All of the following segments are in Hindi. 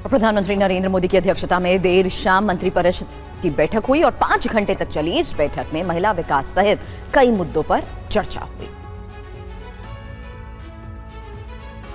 प्रधानमंत्री नरेंद्र मोदी की अध्यक्षता में देर शाम मंत्रिपरिषद की बैठक हुई और 5 घंटे तक चली इस बैठक में महिला विकास सहित कई मुद्दों पर चर्चा हुई।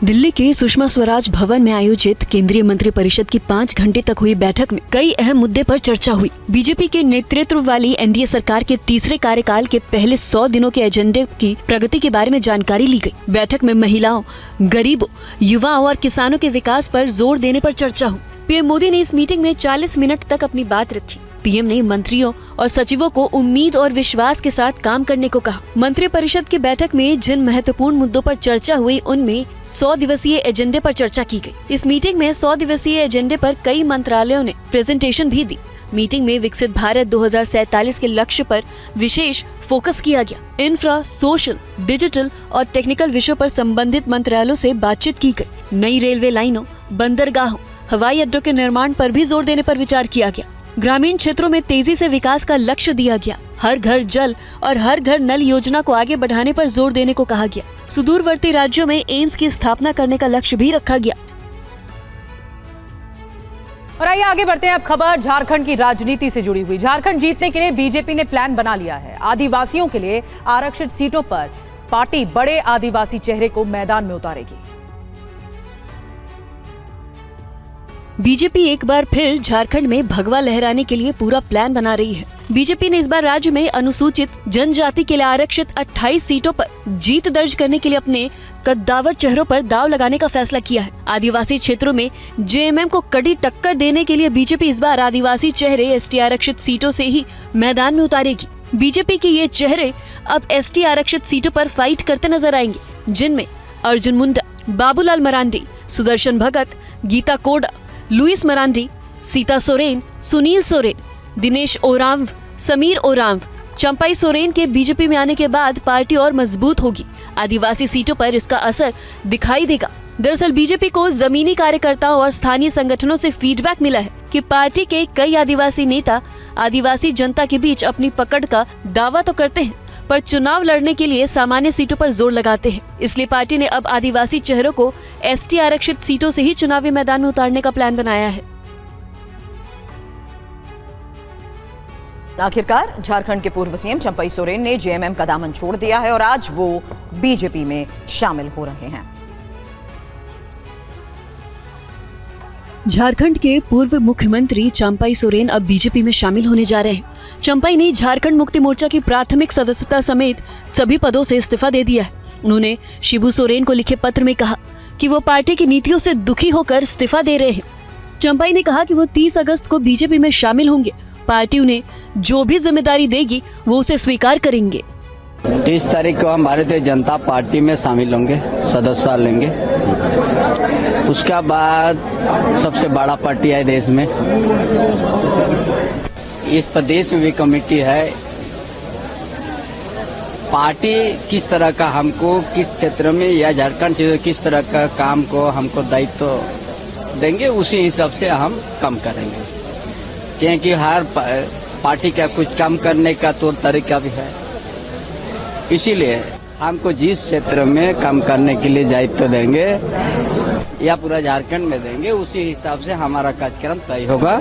दिल्ली के सुषमा स्वराज भवन में आयोजित केंद्रीय मंत्रिपरिषद की 5 घंटे तक हुई बैठक में कई अहम मुद्दे पर चर्चा हुई। बीजेपी के नेतृत्व वाली एनडीए सरकार के तीसरे कार्यकाल के पहले 100 दिनों के एजेंडे की प्रगति के बारे में जानकारी ली गई। बैठक में महिलाओं, गरीबों, युवाओं और किसानों के विकास पर जोर देने पर चर्चा हुई। पीएम मोदी ने इस मीटिंग में 40 मिनट तक अपनी बात रखी। पीएम ने मंत्रियों और सचिवों को उम्मीद और विश्वास के साथ काम करने को कहा। मंत्रिपरिषद की बैठक में जिन महत्वपूर्ण मुद्दों पर चर्चा हुई उनमें 100 दिवसीय एजेंडे पर चर्चा की गई। इस मीटिंग में 100 दिवसीय एजेंडे पर कई मंत्रालयों ने प्रेजेंटेशन भी दी। मीटिंग में विकसित भारत 2047 के लक्ष्य पर विशेष फोकस किया गया। इंफ्रा, सोशल, डिजिटल और टेक्निकल विषयों पर संबंधित मंत्रालयों से बातचीत की गई। नई रेलवे लाइनों, बंदरगाहों, हवाई अड्डों के निर्माण पर भी जोर देने पर विचार किया गया। ग्रामीण क्षेत्रों में तेजी से विकास का लक्ष्य दिया गया। हर घर जल और हर घर नल योजना को आगे बढ़ाने पर जोर देने को कहा गया। सुदूरवर्ती राज्यों में एम्स की स्थापना करने का लक्ष्य भी रखा गया। और आइए आगे बढ़ते हैं। अब खबर झारखंड की राजनीति से जुड़ी हुई। झारखंड जीतने के लिए बीजेपी ने प्लान बना लिया है। आदिवासियों के लिए आरक्षित सीटों पर पार्टी बड़े आदिवासी चेहरे को मैदान में उतारेगी। बीजेपी एक बार फिर झारखंड में भगवा लहराने के लिए पूरा प्लान बना रही है। बीजेपी ने इस बार राज्य में अनुसूचित जनजाति के लिए आरक्षित 28 सीटों पर जीत दर्ज करने के लिए अपने कद्दावर चेहरों पर दांव लगाने का फैसला किया है। आदिवासी क्षेत्रों में जेएमएम को कड़ी टक्कर देने के लिए बीजेपी इस बार आदिवासी चेहरे एसटी आरक्षित सीटों से ही मैदान में उतारेगी। बीजेपी के ये चेहरे अब एसटी आरक्षित सीटों पर फाइट करते नजर आएंगे, जिनमें अर्जुन मुंडा, बाबूलाल मरांडी, सुदर्शन भगत, गीता कोड़ा, लुइस मरांडी, सीता सोरेन, सुनील सोरेन, दिनेश ओरांव, समीर ओरांव, चंपाई सोरेन के बीजेपी में आने के बाद पार्टी और मजबूत होगी। आदिवासी सीटों पर इसका असर दिखाई देगा। दरअसल बीजेपी को जमीनी कार्यकर्ताओं और स्थानीय संगठनों से फीडबैक मिला है कि पार्टी के कई आदिवासी नेता आदिवासी जनता के बीच अपनी पकड़ का दावा तो करते हैं, पर चुनाव लड़ने के लिए सामान्य सीटों पर जोर लगाते हैं। इसलिए पार्टी ने अब आदिवासी चेहरों को एसटी आरक्षित सीटों से ही चुनावी मैदान में उतारने का प्लान बनाया है। आखिरकार झारखंड के पूर्व सीएम चंपाई सोरेन ने जेएमएम का दामन छोड़ दिया है और आज वो बीजेपी में शामिल हो रहे हैं। झारखंड के पूर्व मुख्यमंत्री चंपाई सोरेन अब बीजेपी में शामिल होने जा रहे हैं। चंपाई ने झारखंड मुक्ति मोर्चा की प्राथमिक सदस्यता समेत सभी पदों से इस्तीफा दे दिया है। उन्होंने शिबू सोरेन को लिखे पत्र में कहा कि वो पार्टी की नीतियों से दुखी होकर इस्तीफा दे रहे हैं। चंपाई ने कहा कि वो 30 अगस्त को बीजेपी में शामिल होंगे। पार्टी उन्हें जो भी जिम्मेदारी देगी वो उसे स्वीकार करेंगे। 30 तारीख को हम भारतीय जनता पार्टी में शामिल होंगे, सदस्य लेंगे। उसके बाद सबसे बड़ा पार्टी है देश में, इस प्रदेश में भी कमेटी है। पार्टी किस तरह का हमको किस क्षेत्र में या झारखंड क्षेत्र किस तरह का काम को हमको दायित्व देंगे, उसी हिसाब से हम काम करेंगे। क्योंकि हर पार्टी का कुछ काम करने का तौर तरीका भी है, इसीलिए हमको जिस क्षेत्र में काम करने के लिए दायित्व देंगे या पूरा झारखंड में देंगे, उसी हिसाब से हमारा कार्यक्रम तय होगा।